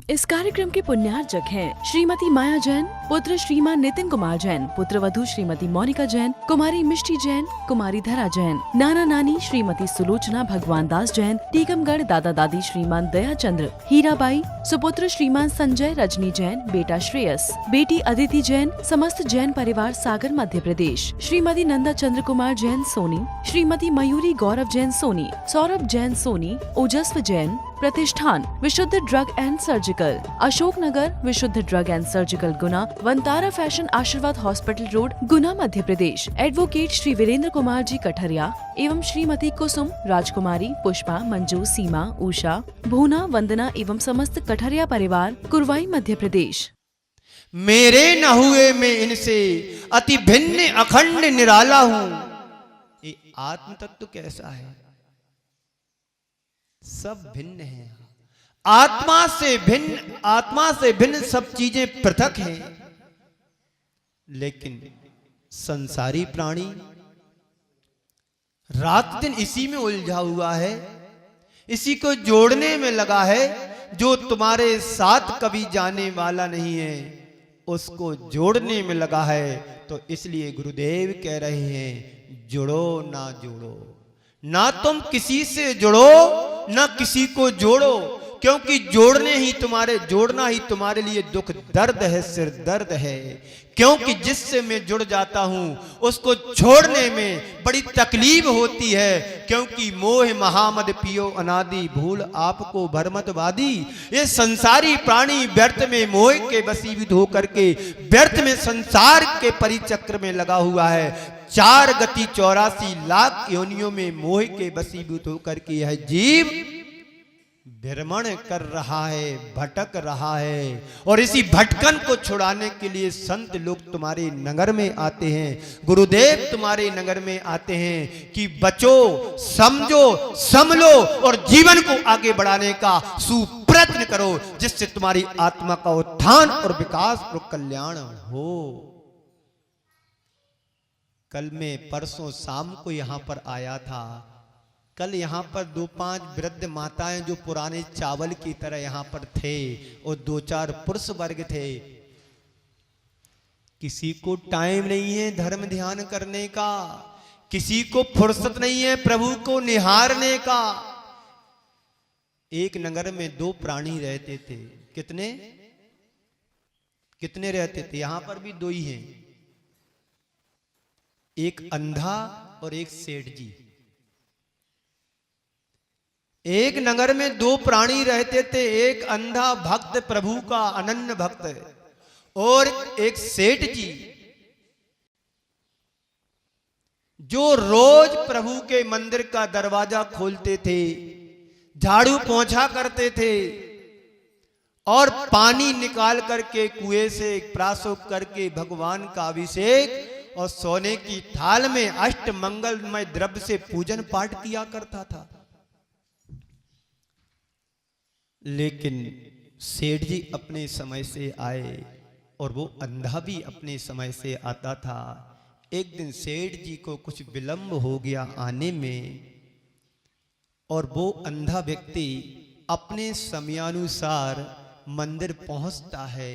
इस कार्यक्रम के पुण्यार्जक हैं श्रीमती माया जैन, पुत्र श्रीमान नितिन कुमार जैन, पुत्र वधू श्रीमती मोनिका जैन, कुमारी मिष्टी जैन, कुमारी धरा जैन, नाना नानी श्रीमती सुलोचना भगवान दास जैन, टीकमगढ़ दादा दादी श्रीमान दया चंद्र, हीराबाई, सुपुत्र श्रीमान संजय रजनी जैन, बेटा श्रेयस, बेटी अदिति जैन, समस्त जैन परिवार सागर मध्य प्रदेश, श्रीमती नंदा चंद्र कुमार जैन सोनी, श्रीमती मयूरी गौरव जैन सोनी, सौरभ जैन सोनी, ओजस्व जैन, प्रतिष्ठान विशुद्ध ड्रग एंड सर्जिकल, अशोकनगर विशुद्ध drug and surgical Guna, Vantara fashion आशीर्वाद हॉस्पिटल रोड गुना मध्य प्रदेश, एडवोकेट श्री वीरेंद्र कुमार जी कठरिया एवं श्रीमती कुसुम, राजकुमारी, पुष्पा, मंजू, सीमा, उषा, भूना, वंदना एवं समस्त कठरिया परिवार कुरवाई मध्य प्रदेश। मेरे न हुए मैं इनसे अति भिन्न अखंड निराला हूँ। ये आत्म तत्व कैसा है? सब भिन्न है। आत्मा से भिन्न सब चीजें पृथक हैं, लेकिन संसारी प्राणी रात दिन इसी में उलझा हुआ है, इसी को जोड़ने में लगा है। जो तुम्हारे साथ कभी जाने वाला नहीं है उसको जोड़ने में लगा है। तो इसलिए गुरुदेव कह रहे हैं, जुड़ो ना जोड़ो, ना तुम किसी से जुड़ो ना किसी को जोड़ो, क्योंकि जोड़ना ही तुम्हारे लिए दुख दर्द है, सिर दर्द है। क्योंकि जिससे मैं जुड़ जाता हूं उसको छोड़ने में बड़ी तकलीफ होती है, क्योंकि मोह महामद पियो अनादि भूल आपको भरमतवादी। ये संसारी प्राणी व्यर्थ में मोह के वशीभूत होकर के व्यर्थ में संसार के परिचक्र में लगा हुआ है। 4 गति 84 लाख योनियों में मोह के वशीभूत होकर के यह जीव भ्रमण कर रहा है, भटक रहा है। और इसी भटकन को छुड़ाने के लिए संत लोग तुम्हारे नगर में आते हैं, गुरुदेव तुम्हारे नगर में आते हैं कि बचो, समझो, संभलो और जीवन को आगे बढ़ाने का सुप्रयत्न करो, जिससे तुम्हारी आत्मा का उत्थान और विकास और कल्याण हो। कल मैं परसों शाम को यहां पर आया था। कल यहाँ पर 2-5 वृद्ध माताएं जो पुराने चावल की तरह यहाँ पर थे, और 2-4 पुरुष वर्ग थे। किसी को टाइम नहीं है धर्म ध्यान करने का, किसी को फुर्सत नहीं है प्रभु को निहारने का। एक नगर में 2 प्राणी रहते थे। कितने रहते थे? यहां पर भी 2 ही हैं, एक अंधा और एक सेठ जी। एक नगर में 2 प्राणी रहते थे, एक अंधा भक्त प्रभु का अनन्य भक्त और एक सेठ जी, जो रोज प्रभु के मंदिर का दरवाजा खोलते थे, झाड़ू पोंछा करते थे और पानी निकाल करके कुएं से प्राशोक करके भगवान का अभिषेक और सोने की थाल में अष्ट मंगलमय द्रव्य से पूजन पाठ किया करता था। लेकिन सेठ जी अपने समय से आए और वो अंधा भी अपने समय से आता था। एक दिन सेठ जी को कुछ विलंब हो गया आने में, और वो अंधा व्यक्ति अपने समयानुसार मंदिर पहुंचता है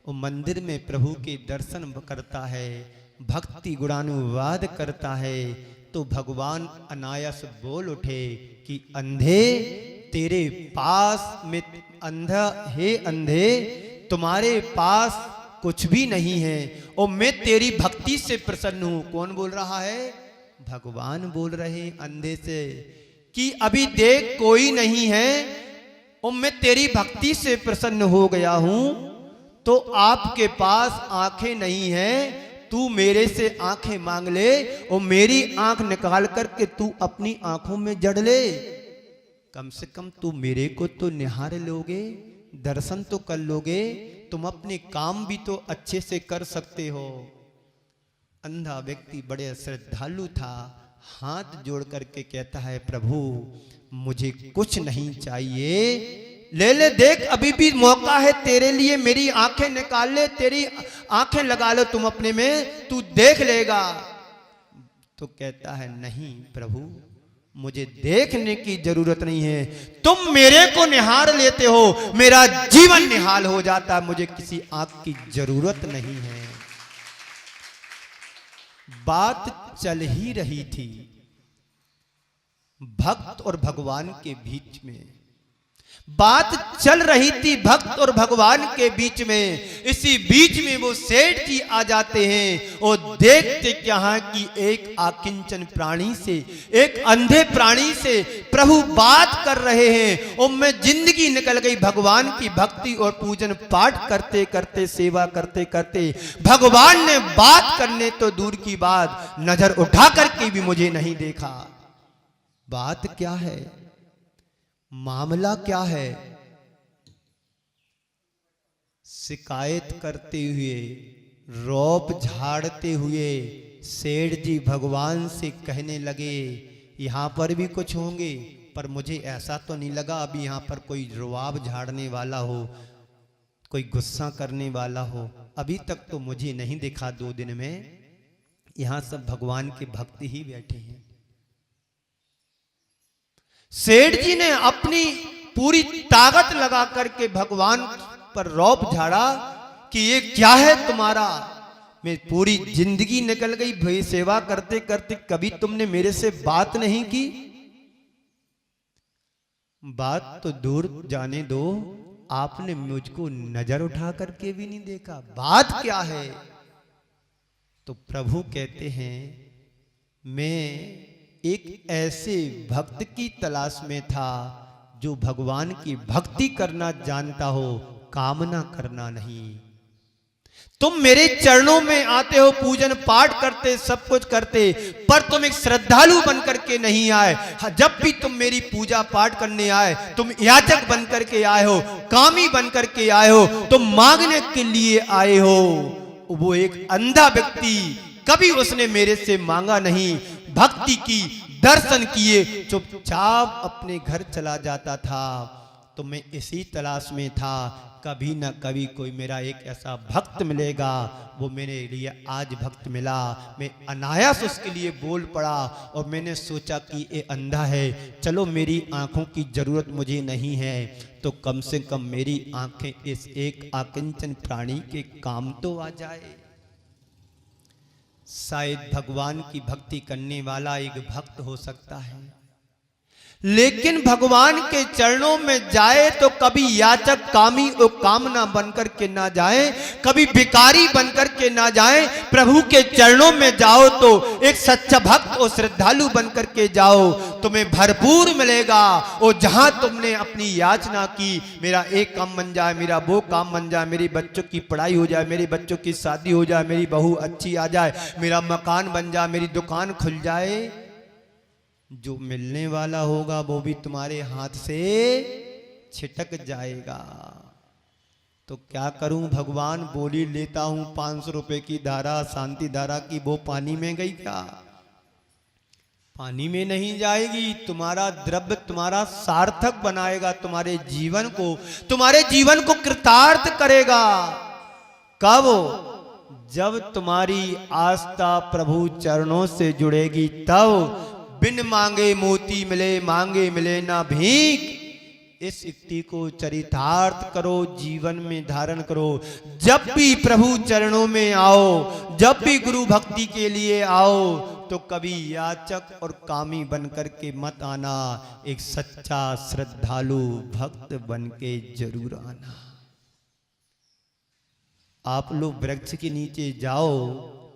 और मंदिर में प्रभु के दर्शन करता है, भक्ति गुणानुवाद करता है। तो भगवान अनायास बोल उठे कि अंधे, तेरे पास में अंधे तुम्हारे पास कुछ भी नहीं है और मैं तेरी भक्ति से प्रसन्न हूं। कौन बोल रहा है? भगवान बोल रहे अंधे से कि अभी देख कोई नहीं है और मैं तेरी भक्ति से प्रसन्न हो गया हूं। तो आपके पास आंखें नहीं है, तू मेरे से आंखें मांग ले और मेरी आंख निकाल करके तू अपनी आंखों में जड़ ले। कम से कम तू मेरे को तो निहार लोगे, दर्शन तो कर लोगे, तुम अपने काम भी तो अच्छे से कर सकते हो। अंधा व्यक्ति बड़े श्रद्धालु था, हाथ जोड़ करके कहता है, प्रभु मुझे कुछ नहीं चाहिए, ले ले, देख अभी भी मौका है तेरे लिए, मेरी आंखें निकाल ले, तेरी आंखें लगा लो तुम अपने में, तू देख लेगा। तो कहता है, नहीं प्रभु मुझे देखने की जरूरत नहीं है। तुम मेरे को निहार लेते हो, मेरा जीवन निहाल हो जाता है, मुझे किसी आंख की जरूरत नहीं है। बात चल ही रही थी भक्त और भगवान के बीच में, बात चल रही थी भक्त और भगवान के बीच में। इसी बीच में वो सेठ जी आ जाते हैं और देखते क्या है कि एक आकिंचन प्राणी से, एक अंधे प्राणी से प्रभु बात कर रहे हैं। और मैं जिंदगी निकल गई भगवान की भक्ति और पूजन पाठ करते करते, सेवा करते करते। भगवान ने बात करने तो दूर की बात, नजर उठा करके भी मुझे नहीं देखा। बात क्या है, मामला क्या है? शिकायत करते हुए, रौब झाड़ते हुए सेठ जी भगवान से कहने लगे, यहां पर भी कुछ होंगे, पर मुझे ऐसा तो नहीं लगा अभी यहां पर कोई रुआब झाड़ने वाला हो, कोई गुस्सा करने वाला हो। अभी तक तो मुझे नहीं दिखा। 2 दिन में यहां सब भगवान के भक्त ही बैठे हैं। सेठ जी ने अपनी पूरी ताकत लगा करके भगवान पर रौब झाड़ा कि ये क्या है तुम्हारा। मैं पूरी जिंदगी निकल गई भाई सेवा करते करते, कभी तुमने मेरे से बात नहीं की। बात तो दूर जाने दो, आपने मुझको नजर उठा करके भी नहीं देखा। बात क्या है? तो प्रभु कहते हैं, मैं एक ऐसे भक्त की तलाश में था जो भगवान की भक्ति करना जानता हो, कामना करना नहीं। तुम मेरे चरणों में आते हो, पूजन पाठ करते, सब कुछ करते, पर तुम एक श्रद्धालु बनकर के नहीं आए। जब भी तुम मेरी पूजा पाठ करने आए, तुम याचक बनकर के आए हो, कामी बनकर के आए हो, तुम मांगने के लिए आए हो। वो एक अंधा व्यक्ति, कभी उसने मेरे से मांगा नहीं, भक्ति की, दर्शन किए, चुपचाप अपने घर चला जाता था। तो मैं इसी तलाश में था, कभी ना कभी कोई मेरा एक ऐसा भक्त मिलेगा। वो मेरे लिए आज भक्त मिला। मैं अनायास उसके लिए बोल पड़ा और मैंने सोचा कि ये अंधा है, चलो मेरी आंखों की जरूरत मुझे नहीं है, तो कम से कम मेरी आंखें इस एक आकिंचन प्राणी के काम तो आ जाए। शायद भगवान की भक्ति करने वाला एक भक्त हो सकता है, लेकिन भगवान के चरणों में जाए तो कभी याचक, कामी और कामना बनकर के ना जाए, कभी भिखारी बनकर के ना जाए। प्रभु के चरणों में जाओ तो एक सच्चा भक्त और श्रद्धालु बनकर के जाओ, तुम्हें भरपूर मिलेगा। और जहां तुमने अपनी याचना की, मेरा एक काम बन जाए, मेरा वो काम बन जाए, मेरी बच्चों की पढ़ाई हो जाए, मेरे बच्चों की शादी हो जाए, मेरी बहू अच्छी आ जाए, मेरा मकान बन जाए, मेरी दुकान खुल जाए, जो मिलने वाला होगा वो भी तुम्हारे हाथ से छिटक जाएगा। तो क्या करूं भगवान, बोली लेता हूं 500 रुपए की धारा, शांति धारा की, वो पानी में गई क्या? पानी में नहीं जाएगी। तुम्हारा द्रव्य तुम्हारा सार्थक बनाएगा, तुम्हारे जीवन को कृतार्थ करेगा। कब? जब तुम्हारी आस्था प्रभु चरणों से जुड़ेगी, तब बिन मांगे मोती मिले, मांगे मिले ना भीख। इस युक्ति को चरितार्थ करो, जीवन में धारण करो। जब भी प्रभु चरणों में आओ, जब भी गुरु भक्ति के लिए आओ, तो कभी याचक और कामी बनकर के मत आना, एक सच्चा श्रद्धालु भक्त बन के जरूर आना। आप लोग वृक्ष के नीचे जाओ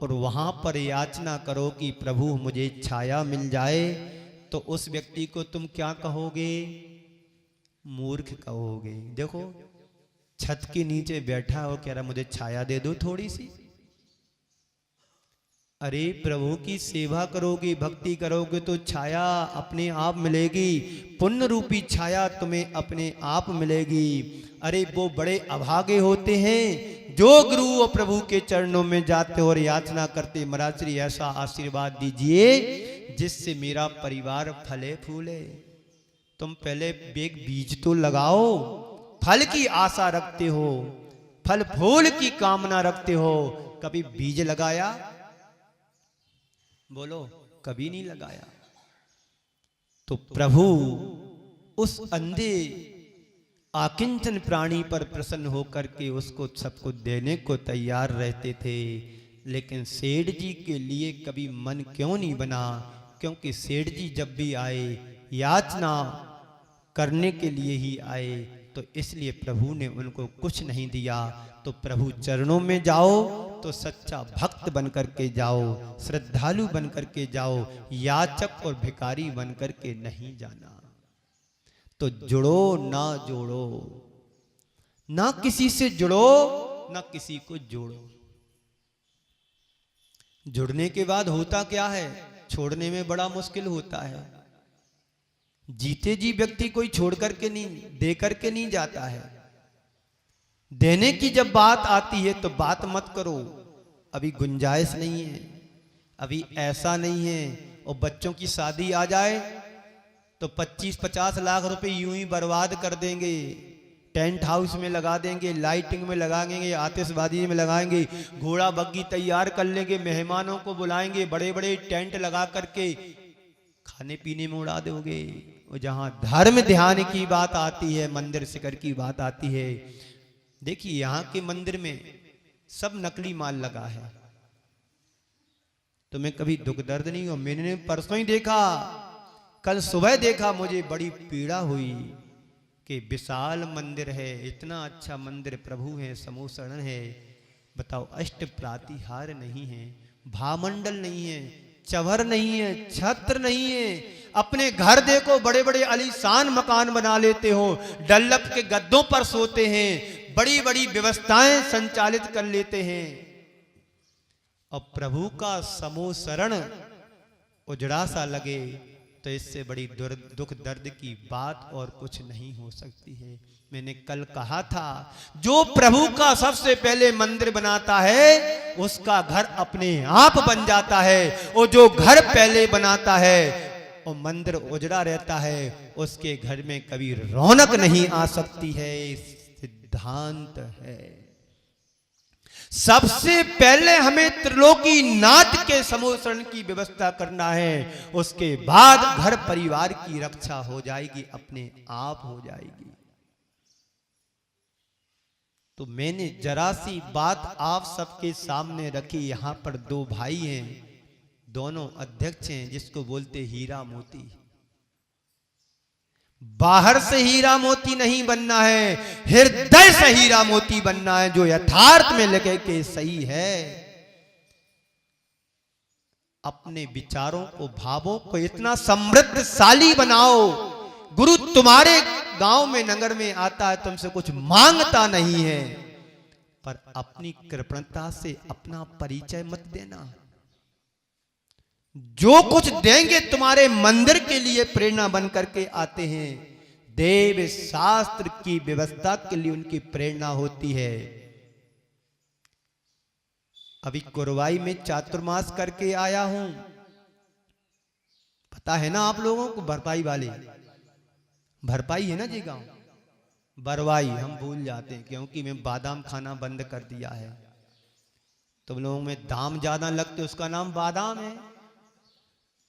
और वहां पर याचना करो कि प्रभु मुझे छाया मिल जाए, तो उस व्यक्ति को तुम क्या कहोगे? मूर्ख कहोगे। देखो, छत के नीचे बैठा हो, कह रहा मुझे छाया दे दो थोड़ी सी। अरे प्रभु की सेवा करोगे, भक्ति करोगे तो छाया अपने आप मिलेगी, पुण्य रूपी छाया तुम्हें अपने आप मिलेगी। अरे वो बड़े अभागे होते हैं जो गुरु और प्रभु के चरणों में जाते और याचना करते, महाराज श्री ऐसा आशीर्वाद दीजिए जिससे मेरा परिवार फले फूले। तुम पहले एक बीज तो लगाओ, फल की आशा रखते हो, फल फूल की कामना रखते हो, कभी बीज लगाया? बोलो, कभी नहीं लगाया। तो प्रभु उस अंधे आकिंचन प्राणी पर प्रसन्न होकर के उसको सबको देने को तैयार रहते थे। लेकिन सेठ जी के लिए कभी मन क्यों नहीं बना? क्योंकि सेठ जी जब भी आए याचना करने के लिए ही आए, तो इसलिए प्रभु ने उनको कुछ नहीं दिया। तो प्रभु चरणों में जाओ तो सच्चा भक्त बन करके जाओ, श्रद्धालु बन करके जाओ, याचक और भिखारी बन करके नहीं जाना। तो जुड़ो ना जोड़ो, ना किसी से जुड़ो ना किसी को जोड़ो। जुड़ने के बाद होता क्या है? छोड़ने में बड़ा मुश्किल होता है। जीते जी व्यक्ति कोई छोड़ करके नहीं, दे करके नहीं जाता है। देने की जब बात आती है तो बात मत करो, अभी गुंजाइश नहीं है, अभी ऐसा नहीं है। और बच्चों की शादी आ जाए तो 25-50 लाख रुपए यूं ही बर्बाद कर देंगे। टेंट हाउस में लगा देंगे, लाइटिंग में लगाएंगे, आतिशबाजी में लगाएंगे, घोड़ा बग्गी तैयार कर लेंगे, मेहमानों को बुलाएंगे, बड़े बड़े टेंट लगा करके खाने पीने में उड़ा दोगे। और जहां धर्म ध्यान की बात आती है, मंदिर शिखर की बात आती है, देखिए यहाँ के मंदिर में सब नकली माल लगा है। तुम्हें कभी दुख दर्द नहीं हो? मैंने परसों ही देखा, कल सुबह देखा, मुझे बड़ी पीड़ा हुई कि विशाल मंदिर है, इतना अच्छा मंदिर, प्रभु है, समूह शरण है, बताओ अष्ट प्रातिहार नहीं है, भामंडल नहीं है, चवर नहीं है, छत्र नहीं है। अपने घर देखो, बड़े बड़े आलीशान मकान बना लेते हो, डल्लप के गद्दों पर सोते हैं, बड़ी बड़ी व्यवस्थाएं संचालित कर लेते हैं। और प्रभु का समूह शरण उजड़ा सा लगे तो इससे बड़ी दुख दर्द की बात और कुछ नहीं हो सकती है। मैंने कल कहा था, जो प्रभु का सबसे पहले मंदिर बनाता है उसका घर अपने आप बन जाता है, और जो घर पहले बनाता है और मंदिर उजड़ा रहता है उसके घर में कभी रौनक नहीं आ सकती है। सिद्धांत है। सबसे पहले हमें त्रिलोकी नाथ के समूह शरण की व्यवस्था करना है, उसके बाद घर परिवार की रक्षा हो जाएगी, अपने आप हो जाएगी। तो मैंने जरा सी बात आप सबके सामने रखी। यहां पर दो भाई हैं, दोनों अध्यक्ष हैं, जिसको बोलते हीरा मोती। बाहर से हीरा मोती नहीं बनना है, हृदय से हीरा मोती बनना है, जो यथार्थ में लगे के सही है। अपने विचारों को, भावों को इतना समृद्धशाली बनाओ। गुरु तुम्हारे गांव में, नगर में आता है, तुमसे कुछ मांगता नहीं है, पर अपनी कृपणता से अपना परिचय मत देना। जो कुछ देंगे तुम्हारे मंदिर के लिए प्रेरणा बन करके आते हैं। देव शास्त्र की व्यवस्था के लिए उनकी प्रेरणा होती है। अभी कुरवाई में चातुर्मास करके आया हूं, पता है ना आप लोगों को? भरपाई वाले, भरपाई है ना जी गांव, बरवाई हम भूल जाते हैं, क्योंकि मैं बादाम खाना बंद कर दिया है। तुम लोगों में दाम ज्यादा लगते, उसका नाम बादाम है।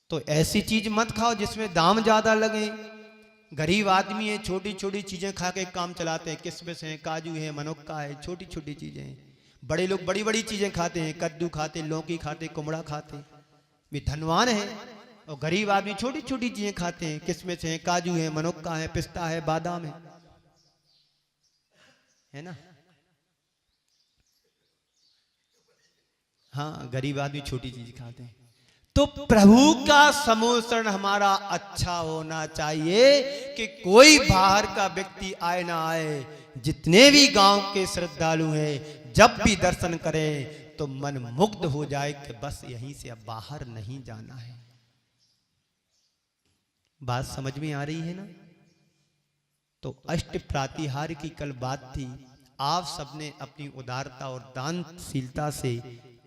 तो ऐसी चीज मत खाओ जिसमें दाम ज्यादा लगे। गरीब आदमी है, छोटी छोटी चीजें खा के काम चलाते हैं, किशमिश है, काजू है, मनोक्का है, छोटी छोटी चीजें। बड़े लोग बड़ी बड़ी चीजें खाते हैं, कद्दू खाते, लौकी खाते, कुमड़ा खाते, वे धनवान है। और गरीब आदमी छोटी छोटी चीजें खाते हैं, किशमिश है, काजू है, मनोक्का है, पिस्ता है, बादाम है ना? हाँ, गरीब आदमी छोटी चीज खाते हैं। तो प्रभु का समूह शरण हमारा अच्छा होना चाहिए कि कोई बाहर का व्यक्ति आए ना आए, जितने भी गांव के श्रद्धालु हैं, जब भी दर्शन करें तो मन मुग्ध हो जाए कि बस यहीं से अब बाहर नहीं जाना है। बात समझ में आ रही है ना? तो अष्ट प्रातिहार की कल बात थी। आप सबने अपनी उदारता और दानशीलता से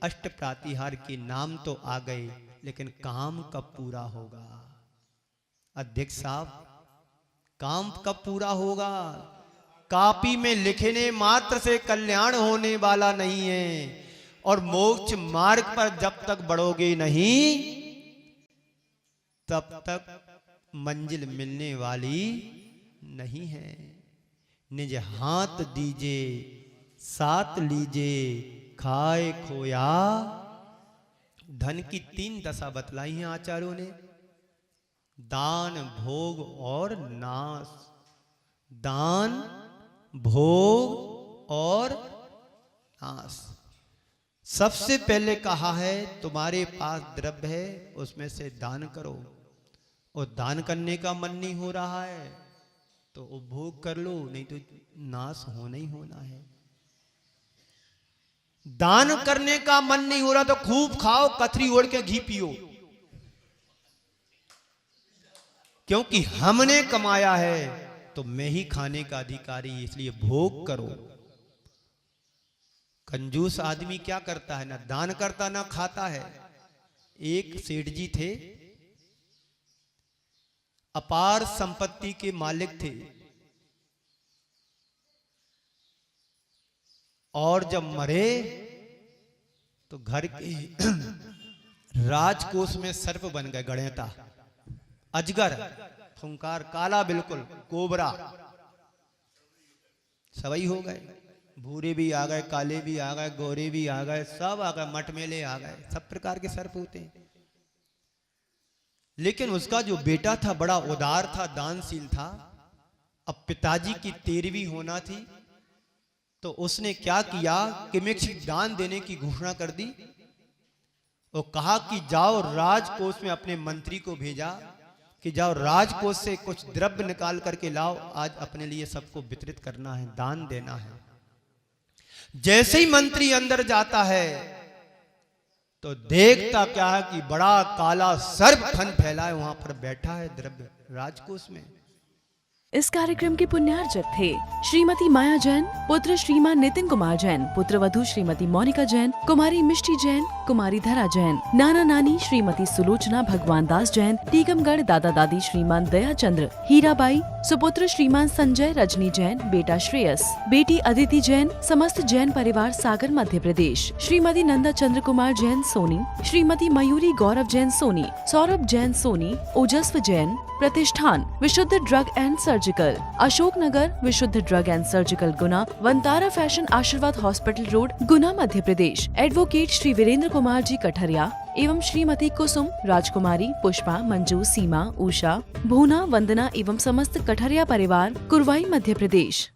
अष्ट प्रातिहार के नाम तो आ गए, लेकिन काम कब पूरा होगा? अध्यक्ष साहब, काम कब पूरा होगा? कॉपी में लिखने मात्र से कल्याण होने वाला नहीं है, और मोक्ष मार्ग पर जब तक बढ़ोगे नहीं तब तक मंजिल मिलने वाली नहीं है। निज हाथ दीजे साथ लीजे खाए खोया। धन की 3 दशा बतलाई हैं आचार्यों ने, दान भोग और नाश। दान भोग और नाश। सबसे पहले कहा है तुम्हारे पास द्रव्य है उसमें से दान करो, और दान करने का मन नहीं हो रहा है तो उपभोग कर लो, नहीं तो नाश होना ही होना है। दान करने का मन नहीं हो रहा तो खूब खाओ, कथरी ओढ़ के घी पियो, क्योंकि हमने कमाया है तो मैं ही खाने का अधिकारी, इसलिए भोग करो। कंजूस आदमी क्या करता है, ना दान करता ना खाता है। एक सेठ जी थे, अपार संपत्ति के मालिक थे, और जब मरे तो घर के राजकोष में सर्प बन गए, गणेता, अजगर, फुंकार, काला बिल्कुल कोबरा, सवई हो गए। भूरे भी आ गए, काले भी आ गए, गोरे भी आ गए, सब आ गए, मटमेले आ गए, सब प्रकार के सर्प होते हैं। लेकिन उसका जो बेटा था बड़ा उदार था, दानशील था। अब पिताजी की 13वीं होना थी तो उसने क्या किया कि मैं दान देने की घोषणा कर दी और कहा कि जाओ राजकोष में अपने मंत्री को भेजा कि जाओ राजकोष से कुछ द्रव्य निकाल करके लाओ, आज अपने लिए सबको वितरित करना है, दान देना है। जैसे ही मंत्री अंदर जाता है तो देखता क्या है कि बड़ा काला सर्प फन फैलाए वहां पर बैठा है द्रव्य राजकोष में। इस कार्यक्रम के पुण्यार्चक थे श्रीमती माया जैन, पुत्र श्रीमान नितिन कुमार जैन, पुत्र वधू श्रीमती मोनिका जैन, कुमारी मिष्टी जैन, कुमारी धरा जैन, नाना नानी श्रीमती सुलोचना भगवान दास जैन, टीकमगढ़ दादा दादी श्रीमान दया चंद्र, हीराबाई, सुपुत्र श्रीमान संजय रजनी जैन, बेटा श्रेयस, बेटी अदिति जैन, समस्त जैन परिवार सागर मध्य प्रदेश, श्रीमती नंदा चंद्र कुमार जैन सोनी, श्रीमती मयूरी गौरव जैन सोनी, सौरभ जैन सोनी, ओजस्व जैन, प्रतिष्ठान विशुद्ध drug and surgical, Ashok Nagar विशुद्ध drug and surgical Guna, Vantara fashion आशीर्वाद हॉस्पिटल रोड गुना मध्य प्रदेश, एडवोकेट श्री वीरेंद्र कुमार जी कठरिया एवं श्रीमती कुसुम, राजकुमारी, पुष्पा, मंजू, सीमा, उषा, भूना, वंदना एवं समस्त कठरिया परिवार कुरवाई मध्य प्रदेश।